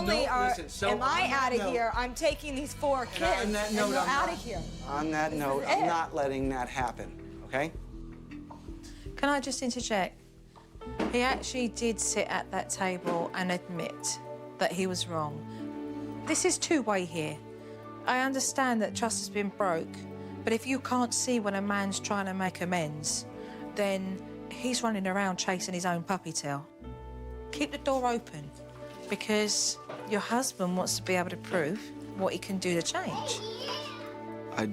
only am I out of note- here, I'm taking these 4 kids on that note, and you're I'm out not- of here. On that This note, is I'm it. not letting that happen, okay? Can I just interject? He actually did sit at that table and admit that he was wrong. This is two-way here. I understand that trust has been broke, but if you can't see when a man's trying to make amends, then he's running around chasing his own puppy tail. Keep the door open, because your husband wants to be able to prove what he can do to change.